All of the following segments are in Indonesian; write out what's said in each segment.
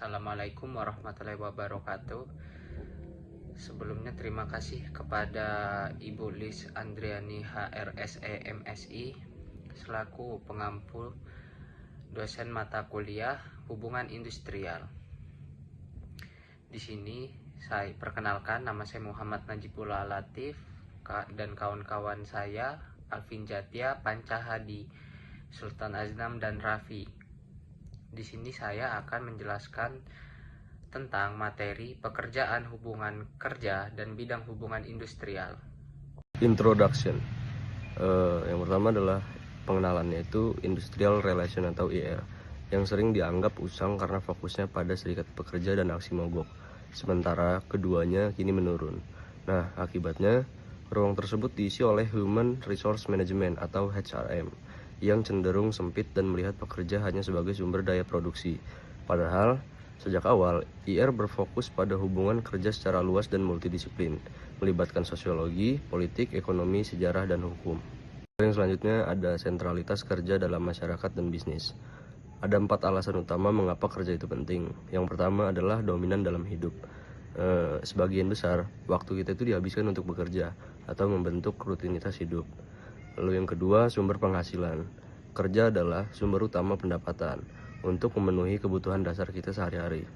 Assalamualaikum warahmatullahi wabarakatuh. Sebelumnya terima kasih kepada Ibu Lis Andriani HRSE MSI selaku pengampu dosen mata kuliah Hubungan Industrial. Di sini saya perkenalkan, nama saya Muhammad Najibullah Latif dan kawan-kawan saya Alvin Jatia, Pancahadi, Sultan Aznam dan Raffi. Di sini saya akan menjelaskan tentang materi pekerjaan hubungan kerja dan bidang hubungan industrial. Introduction. Yang pertama adalah pengenalannya, itu Industrial Relation atau IR, yang sering dianggap usang karena fokusnya pada serikat pekerja dan aksi mogok, sementara keduanya kini menurun. Nah, akibatnya ruang tersebut diisi oleh Human Resource Management atau HRM yang cenderung sempit dan melihat pekerja hanya sebagai sumber daya produksi. Padahal sejak awal, IR berfokus pada hubungan kerja secara luas dan multidisiplin, melibatkan sosiologi, politik, ekonomi, sejarah, dan hukum. Yang selanjutnya ada sentralitas kerja dalam masyarakat dan bisnis. Ada 4 alasan utama mengapa kerja itu penting. Yang pertama adalah dominan dalam hidup. Sebagian besar waktu kita itu dihabiskan untuk bekerja atau membentuk rutinitas hidup. Lalu yang kedua, sumber penghasilan. Kerja adalah sumber utama pendapatan untuk memenuhi kebutuhan dasar kita sehari-hari.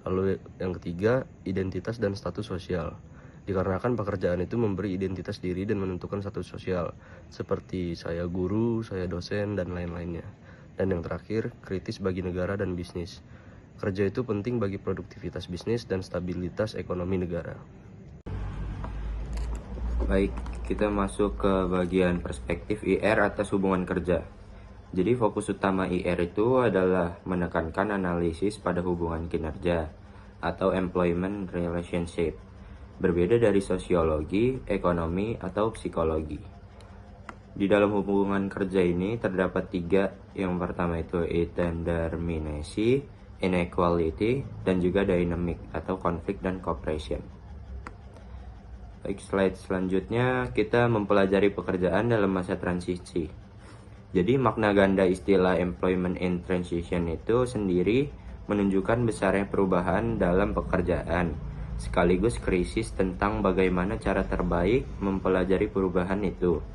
Lalu yang ketiga, identitas dan status sosial. Dikarenakan pekerjaan itu memberi identitas diri dan menentukan status sosial, seperti saya guru, saya dosen, dan lain-lainnya. Dan yang terakhir, kritis bagi negara dan bisnis. Kerja itu penting bagi produktivitas bisnis dan stabilitas ekonomi negara. Baik, kita masuk ke bagian perspektif IR atas hubungan kerja. Jadi fokus utama IR itu adalah menekankan analisis pada hubungan kinerja atau employment relationship. Berbeda dari sosiologi, ekonomi, atau psikologi. Di dalam hubungan kerja ini terdapat 3. Yang pertama itu indeterminacy, inequality, dan juga dynamic atau konflik dan cooperation. Baik, slide selanjutnya kita mempelajari pekerjaan dalam masa transisi. Jadi makna ganda istilah employment in transition itu sendiri menunjukkan besarnya perubahan dalam pekerjaan, sekaligus krisis tentang bagaimana cara terbaik mempelajari perubahan itu.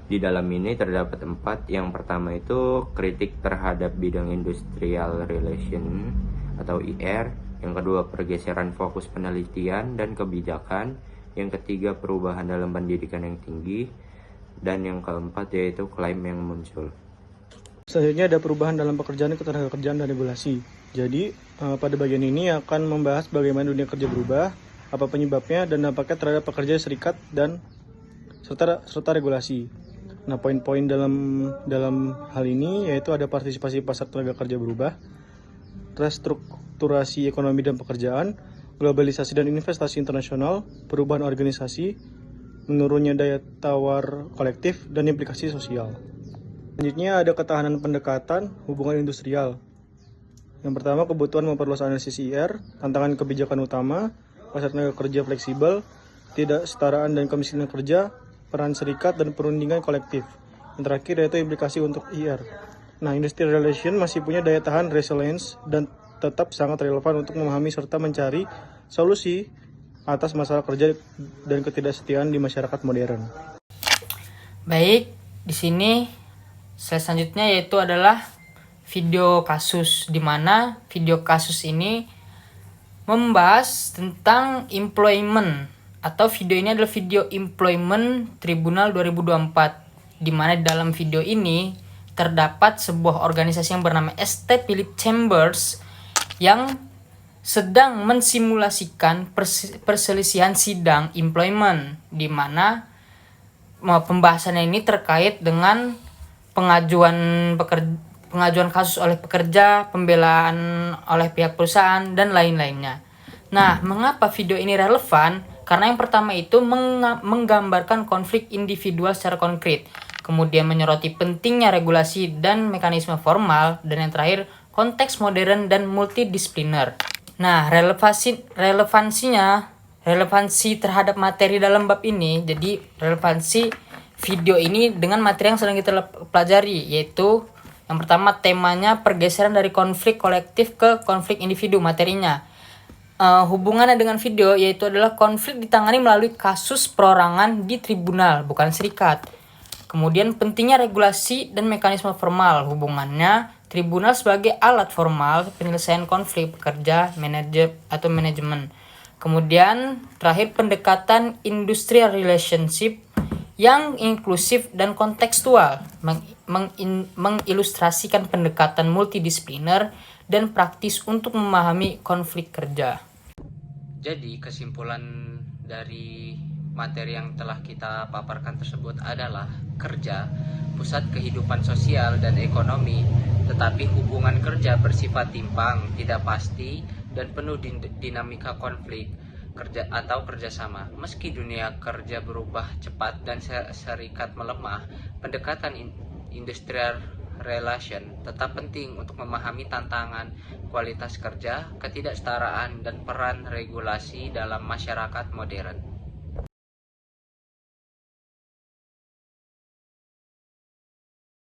Di dalam ini terdapat 4. Yang pertama itu kritik terhadap bidang industrial relation atau IR. Yang kedua, pergeseran fokus penelitian dan kebijakan. Yang ketiga, perubahan dalam pendidikan yang tinggi. Dan yang keempat yaitu klaim yang muncul. Selanjutnya ada perubahan dalam pekerjaan, ketenagakerjaan, dan regulasi. Jadi pada bagian ini akan membahas bagaimana dunia kerja berubah, apa penyebabnya, dan dampaknya terhadap pekerja, serikat, dan serta regulasi. Nah, poin-poin dalam hal ini yaitu ada partisipasi pasar tenaga kerja berubah, restrukturasi ekonomi dan pekerjaan, globalisasi dan investasi internasional, perubahan organisasi, menurunnya daya tawar kolektif, dan implikasi sosial. Selanjutnya ada ketahanan pendekatan hubungan industrial. Yang pertama, kebutuhan memperluas analisis IR, tantangan kebijakan utama, pasar tenaga kerja fleksibel, tidak setaraan dan kemiskinan kerja, peran serikat, dan perundingan kolektif. Yang terakhir yaitu implikasi untuk IR. Nah, industrial relation masih punya daya tahan resilience dan tetap sangat relevan untuk memahami serta mencari solusi atas masalah kerja dan ketidaksetiaan di masyarakat modern. Baik, di sini slide selanjutnya yaitu adalah video kasus, di mana video kasus ini membahas tentang employment, atau video ini adalah video employment Tribunal 2024, di mana dalam video ini terdapat sebuah organisasi yang bernama ST Philip Chambers yang sedang mensimulasikan perselisihan sidang employment, di mana pembahasannya ini terkait dengan pengajuan kasus oleh pekerja, pembelaan oleh pihak perusahaan, dan lain-lainnya. Nah, mengapa video ini relevan? Karena yang pertama itu menggambarkan konflik individual secara konkret, kemudian menyoroti pentingnya regulasi dan mekanisme formal, dan yang terakhir konteks modern dan multidisipliner. Nah, relevansi terhadap materi dalam bab ini, jadi relevansi video ini dengan materi yang sedang kita pelajari, yaitu Yang pertama, temanya pergeseran dari konflik kolektif ke konflik individu. Materinya hubungannya dengan video yaitu adalah konflik ditangani melalui kasus perorangan di tribunal, bukan serikat. Kemudian pentingnya regulasi dan mekanisme formal. Hubungannya tribunal sebagai alat formal penyelesaian konflik pekerja, manajer atau manajemen. Kemudian terakhir, pendekatan industrial relationship yang inklusif dan kontekstual, mengilustrasikan pendekatan multidisipliner dan praktis untuk memahami konflik kerja. Jadi kesimpulan dari materi yang telah kita paparkan tersebut adalah kerja, pusat kehidupan sosial dan ekonomi, tetapi hubungan kerja bersifat timpang, tidak pasti, dan penuh dinamika konflik kerja atau kerjasama. Meski dunia kerja berubah cepat dan serikat melemah, pendekatan industrial relation tetap penting untuk memahami tantangan kualitas kerja, ketidaksetaraan, dan peran regulasi dalam masyarakat modern.